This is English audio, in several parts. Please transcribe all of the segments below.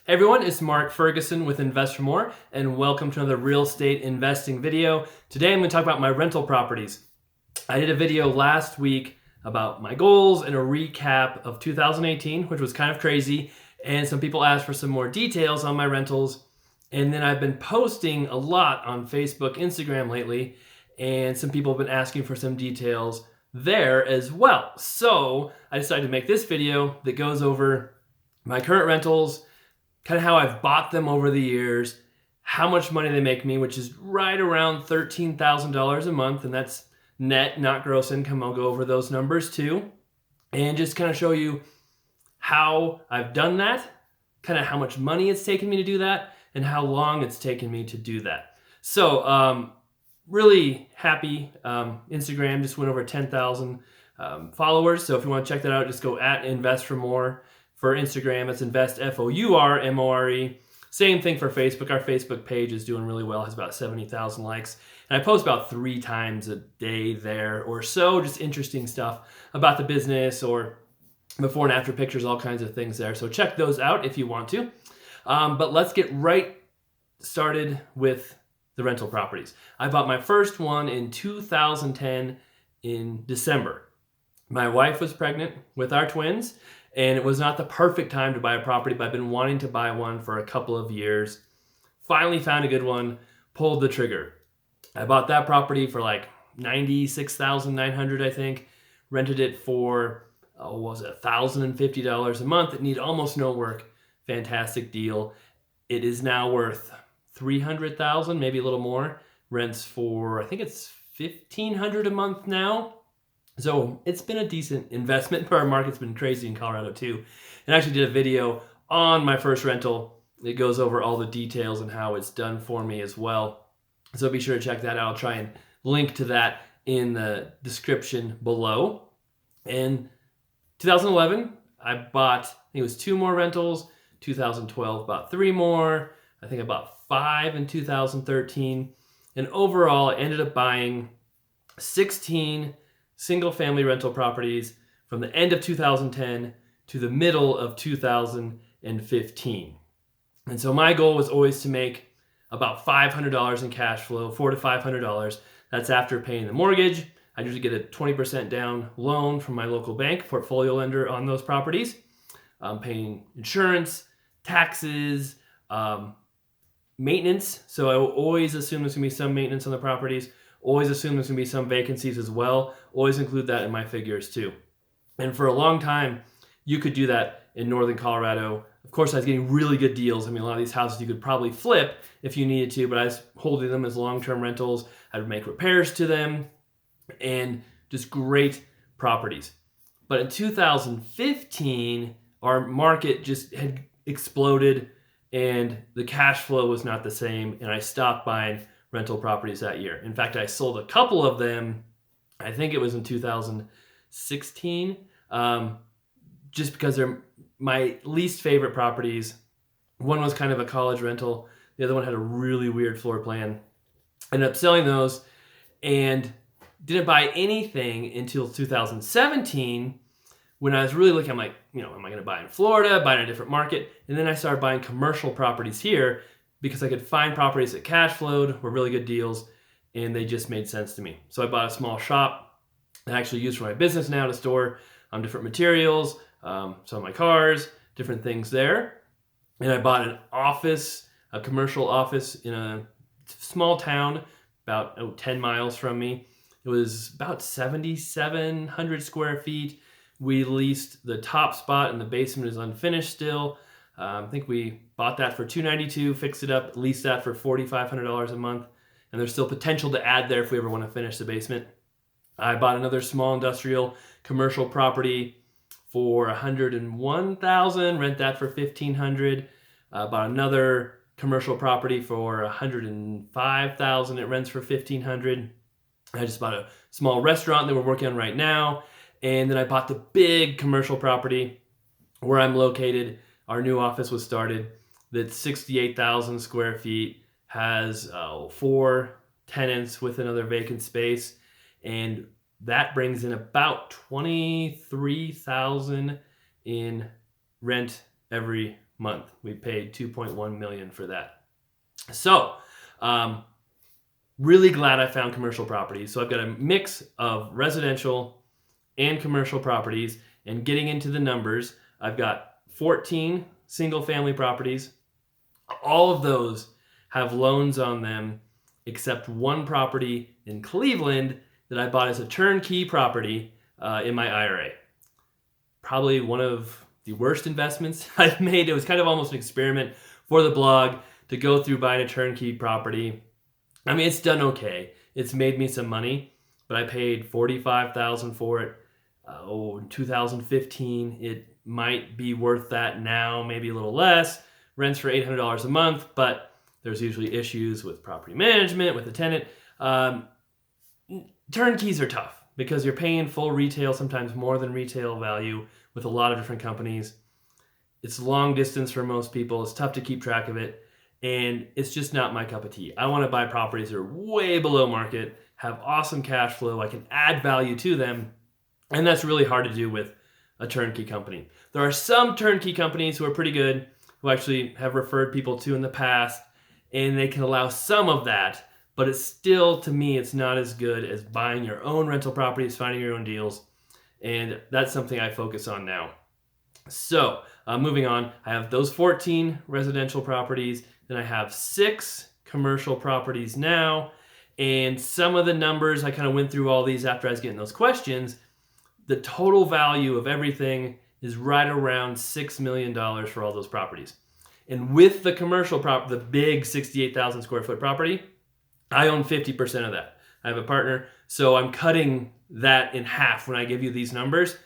Hey everyone, it's Mark Ferguson with Invest for More, and welcome to another real estate investing video. Today I'm going to talk about my rental properties. I did a video last week about my goals and a recap of 2018, which was kind of crazy, and some people asked for some more details on my rentals. And then I've been posting a lot on Facebook, Instagram lately, and some people have been asking for some details there as well. So I decided to make this video that goes over my current rentals, kind of how I've bought them over the years, how much money they make me, which is right around $13,000 a month, and that's net, not gross income. I'll go over those numbers too, and just kind of show you how I've done that, kind of how much money it's taken me to do that, and how long it's taken me to do that. So really happy. Instagram just went over 10,000 followers, so if you want to check that out, just go at Invest for More. For Instagram, it's Invest FOURMORE. Same thing for Facebook. Our Facebook page is doing really well, has about 70,000 likes. And I post about 3 times a day there or so, just interesting stuff about the business or before and after pictures, all kinds of things there. So check those out if you want to. But let's get right started with the rental properties. I bought my first one in 2010 in December. My wife was pregnant with our twins, and it was not the perfect time to buy a property, but I've been wanting to buy one for a couple of years. Finally found a good one, pulled the trigger. I bought that property for like $96,900, I think. Rented it for, $1,050 a month. It needed almost no work. Fantastic deal. It is now worth $300,000, maybe a little more. Rents for, I think it's $1,500 a month now. So it's been a decent investment, but our market's been crazy in Colorado too. And I actually did a video on my first rental. It goes over all the details and how it's done for me as well. So be sure to check that out. I'll try and link to that in the description below. In 2011, I bought, I think it was 2 more rentals. 2012, bought 3 more. I think I bought 5 in 2013. And overall, I ended up buying 16 single-family rental properties from the end of 2010 to the middle of 2015. And so my goal was always to make about $500 in cash flow, $400 to $500. That's after paying the mortgage. I usually get a 20% down loan from my local bank, portfolio lender, on those properties. I'm paying insurance, taxes, maintenance. So I will always assume there's going to be some maintenance on the properties. Always assume there's going to be some vacancies as well. Always include that in my figures too. And for a long time, you could do that in northern Colorado. Of course, I was getting really good deals. I mean, a lot of these houses you could probably flip if you needed to, but I was holding them as long-term rentals. I would make repairs to them and just great properties. But in 2015, our market just had exploded and the cash flow was not the same, and I stopped buying rental properties that year. In fact, I sold a couple of them, I think it was in 2016, just because they're my least favorite properties. One was kind of a college rental. The other one had a really weird floor plan. Ended up selling those and didn't buy anything until 2017 when I was really looking. I'm like, am I going to buy in Florida, buy in a different market? And then I started buying commercial properties here, because I could find properties that cash flowed, were really good deals, and they just made sense to me. So I bought a small shop that I actually use for my business now to store different materials, some of my cars, different things there. And I bought an office, a commercial office in a small town about 10 miles from me. It was about 7,700 square feet. We leased the top spot, and the basement is unfinished still. I think we bought that for $292, fixed it up, leased that for $4,500 a month, and there's still potential to add there if we ever want to finish the basement. I bought another small industrial commercial property for $101,000, rent that for $1,500. Bought another commercial property for $105,000, it rents for $1,500. I just bought a small restaurant that we're working on right now, and then I bought the big commercial property where I'm located. Our new office was started. That's 68,000 square feet, has 4 tenants with another vacant space, and that brings in about $23,000 in rent every month. We paid $2.1 million for that. So, really glad I found commercial properties. So I've got a mix of residential and commercial properties. And getting into the numbers, I've got 14 single family properties. All of those have loans on them except one property in Cleveland that I bought as a turnkey property in my IRA. Probably one of the worst investments I've made. It was kind of almost an experiment for the blog to go through buying a turnkey property. I mean, it's done okay. It's made me some money, but I paid $45,000 for it in 2015. It might be worth that now, maybe a little less. Rents for $800 a month, but there's usually issues with property management, with the tenant. Turnkeys are tough because you're paying full retail, sometimes more than retail value with a lot of different companies. It's long distance for most people. It's tough to keep track of it. And it's just not my cup of tea. I want to buy properties that are way below market, have awesome cash flow. I can add value to them. And that's really hard to do with a turnkey company. There are some turnkey companies who are pretty good, who actually have referred people to in the past, and they can allow some of that. But it's still, to me, it's not as good as buying your own rental properties, finding your own deals. And that's something I focus on now. So moving on, I have those 14 residential properties. Then I have 6 commercial properties now. And some of the numbers, I kind of went through all these after I was getting those questions. The total value of everything is right around $6 million for all those properties. And with the commercial property, the big 68,000 square foot property, I own 50% of that. I have a partner, so I'm cutting that in half when I give you these numbers.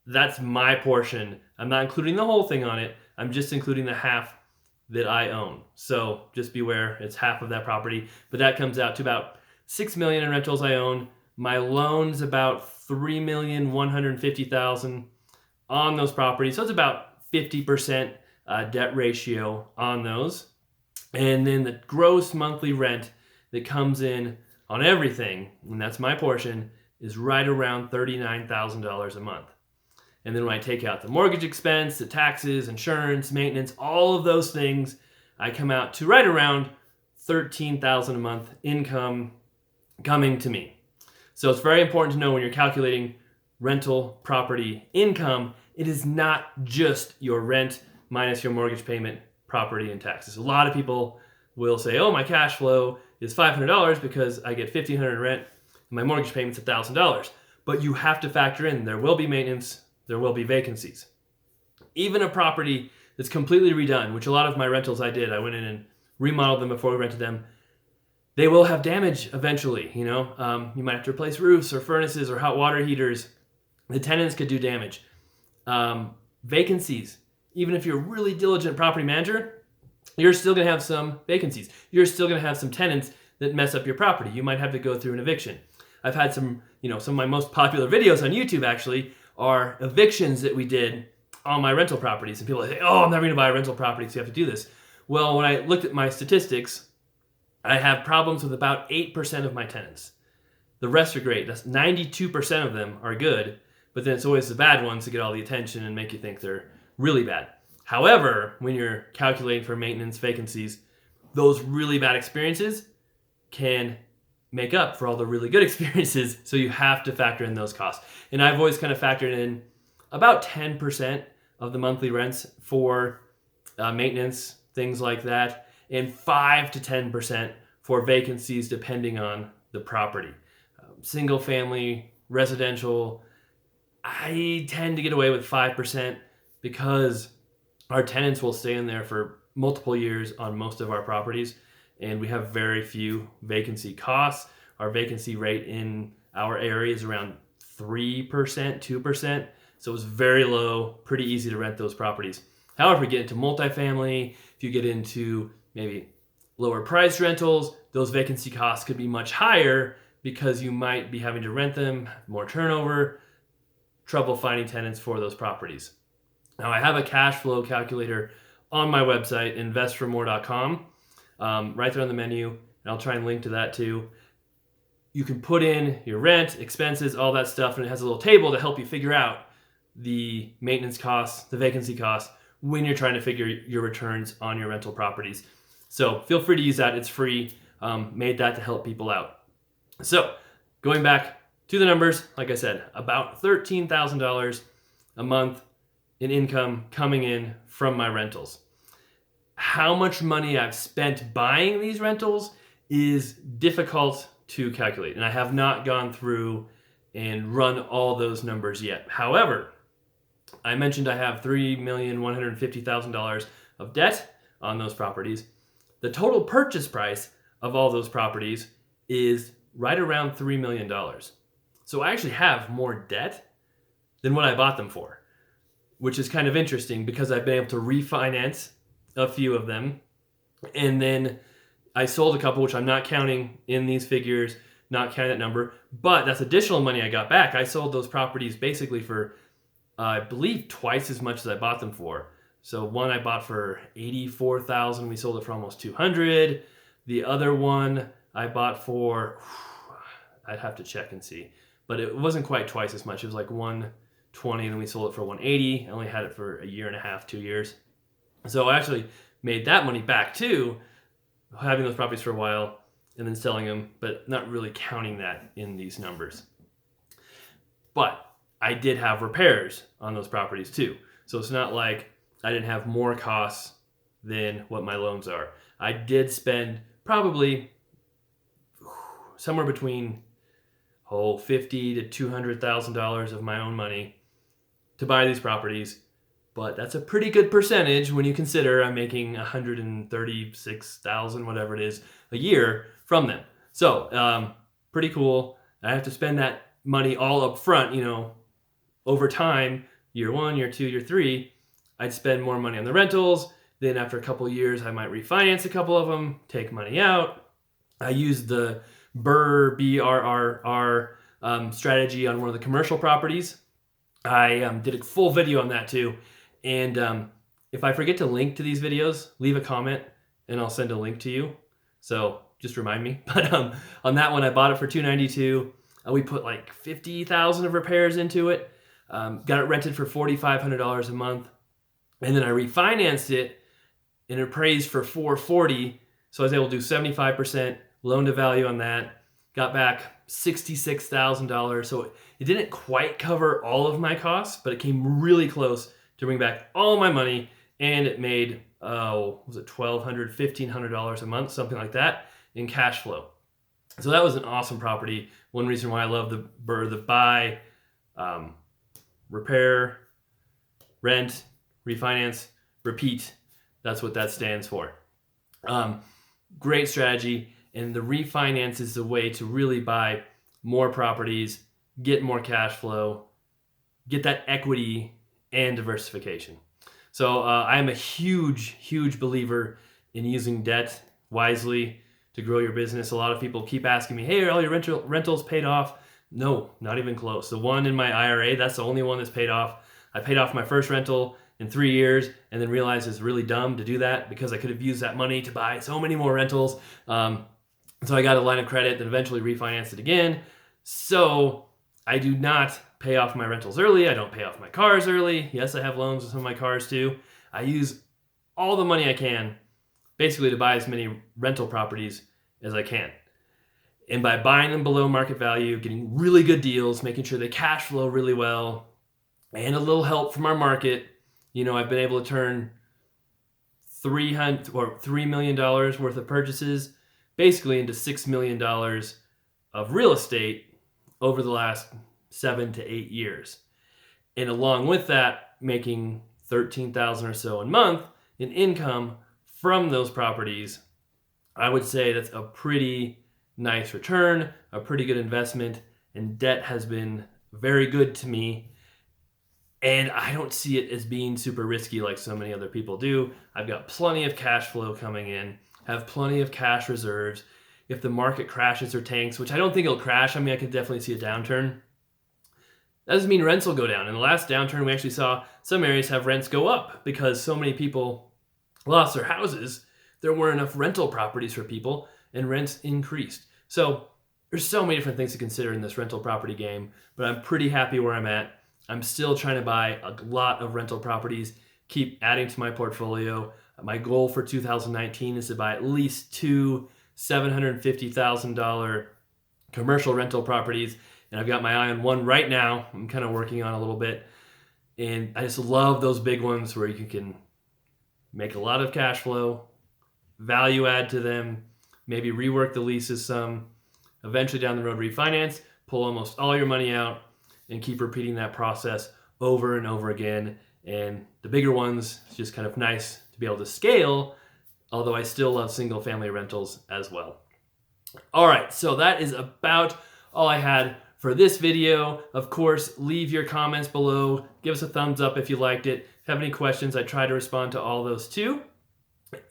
That's my portion. I'm not including the whole thing on it. I'm just including the half that I own. So just beware, it's half of that property. But that comes out to about $6 million in rentals I own. My loan's about $3,150,000 on those properties. So it's about 50% debt ratio on those. And then the gross monthly rent that comes in on everything, and that's my portion, is right around $39,000 a month. And then when I take out the mortgage expense, the taxes, insurance, maintenance, all of those things, I come out to right around $13,000 a month income coming to me. So it's very important to know when you're calculating rental property income, it is not just your rent minus your mortgage payment, property, and taxes. A lot of people will say, oh, my cash flow is $500 because I get $1,500 rent and my mortgage payment's $1,000. But you have to factor in there will be maintenance, there will be vacancies. Even a property that's completely redone, which a lot of my rentals I did, I went in and remodeled them before we rented them. They will have damage eventually, you know. You might have to replace roofs or furnaces or hot water heaters. The tenants could do damage. Vacancies. Even if you're a really diligent property manager, you're still going to have some vacancies. You're still going to have some tenants that mess up your property. You might have to go through an eviction. I've had some of my most popular videos on YouTube actually are evictions that we did on my rental properties. And people say, oh, I'm never going to buy a rental property, so you have to do this. Well, when I looked at my statistics, I have problems with about 8% of my tenants. The rest are great. That's 92% of them are good, but then it's always the bad ones that get all the attention and make you think they're really bad. However, when you're calculating for maintenance vacancies, those really bad experiences can make up for all the really good experiences, so you have to factor in those costs. And I've always kind of factored in about 10% of the monthly rents for maintenance, things like that, and 5 to 10% for vacancies depending on the property. Single family, residential, I tend to get away with 5% because our tenants will stay in there for multiple years on most of our properties, and we have very few vacancy costs. Our vacancy rate in our area is around 3%, 2%, so it's very low, pretty easy to rent those properties. However, if you get into multifamily, if you get into maybe lower price rentals, those vacancy costs could be much higher because you might be having to rent them, more turnover, trouble finding tenants for those properties. Now, I have a cash flow calculator on my website, investformore.com, right there on the menu, and I'll try and link to that too. You can put in your rent, expenses, all that stuff, and it has a little table to help you figure out the maintenance costs, the vacancy costs, when you're trying to figure your returns on your rental properties. So feel free to use that. It's free. Made that to help people out. So going back to the numbers, like I said, about $13,000 a month in income coming in from my rentals. How much money I've spent buying these rentals is difficult to calculate, and I have not gone through and run all those numbers yet. However, I mentioned I have $3,150,000 of debt on those properties. The total purchase price of all those properties is right around $3 million. So I actually have more debt than what I bought them for, which is kind of interesting because I've been able to refinance a few of them. And then I sold a couple, which I'm not counting in these figures, not counting that number, but that's additional money I got back. I sold those properties basically for, I believe, twice as much as I bought them for. So one I bought for $84,000. We sold it for almost $200,000. The other one I bought for, I'd have to check and see, but it wasn't quite twice as much. It was like $120,000, and then we sold it for $180,000. I only had it for a year and a half, 2 years. So I actually made that money back too, having those properties for a while and then selling them, but not really counting that in these numbers. But I did have repairs on those properties too. So it's not like I didn't have more costs than what my loans are. I did spend probably somewhere between $50,000 to $200,000 of my own money to buy these properties, but that's a pretty good percentage when you consider I'm making $136,000, whatever it is, a year from them. So pretty cool. I have to spend that money all up front, over time, year 1, year 2, year 3, I'd spend more money on the rentals. Then after a couple of years, I might refinance a couple of them, take money out. I used the BRRR strategy on one of the commercial properties. I did a full video on that too. And if I forget to link to these videos, leave a comment and I'll send a link to you. So just remind me. But on that one, I bought it for $292,000. We put like $50,000 of repairs into it. Got it rented for $4,500 a month. And then I refinanced it and it appraised for $440,000. So I was able to do 75% loan to value on that. Got back $66,000. So it didn't quite cover all of my costs, but it came really close to bring back all my money. And it made, was it $1,200, $1,500 a month, something like that, in cash flow. So that was an awesome property. One reason why I love the buy, repair, rent, refinance, repeat. That's what that stands for. Great strategy. And the refinance is the way to really buy more properties, get more cash flow, get that equity and diversification. So I am a huge, huge believer in using debt wisely to grow your business. A lot of people keep asking me, hey, are all your rentals paid off? No, not even close. The one in my IRA, that's the only one that's paid off. I paid off my first rental in 3 years and then realized it's really dumb to do that because I could have used that money to buy so many more rentals. So I got a line of credit that eventually refinanced it again. So I do not pay off my rentals early. I don't pay off my cars early. Yes, I have loans on some of my cars too. I use all the money I can basically to buy as many rental properties as I can. And by buying them below market value, getting really good deals, making sure they cash flow really well, and a little help from our market, I've been able to turn $3 million worth of purchases basically into $6 million of real estate over the last 7 to 8 years. And along with that, making $13,000 or so a month in income from those properties. I would say that's a pretty nice return, a pretty good investment, and debt has been very good to me. And I don't see it as being super risky like so many other people do. I've got plenty of cash flow coming in, have plenty of cash reserves. If the market crashes or tanks, which I don't think it'll crash, I could definitely see a downturn. That doesn't mean rents will go down. In the last downturn, we actually saw some areas have rents go up because so many people lost their houses. There weren't enough rental properties for people and rents increased. So there's so many different things to consider in this rental property game, but I'm pretty happy where I'm at. I'm still trying to buy a lot of rental properties, keep adding to my portfolio. My goal for 2019 is to buy at least 2 $750,000 commercial rental properties, and I've got my eye on one right now. I'm kind of working on a little bit, and I just love those big ones where you can make a lot of cash flow, value add to them, maybe rework the leases some, eventually down the road refinance, pull almost all your money out, and keep repeating that process over and over again. And the bigger ones, it's just kind of nice to be able to scale, although I still love single family rentals as well. All right, so that is about all I had for this video. Of course, leave your comments below. Give us a thumbs up if you liked it. If you have any questions, I try to respond to all those too.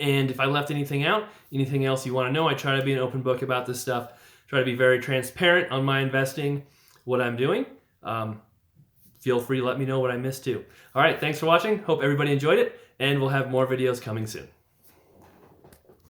And if I left anything out, anything else you want to know, I try to be an open book about this stuff. Try to be very transparent on my investing, what I'm doing. Feel free to let me know what I missed too. All right, thanks for watching. Hope everybody enjoyed it, and we'll have more videos coming soon.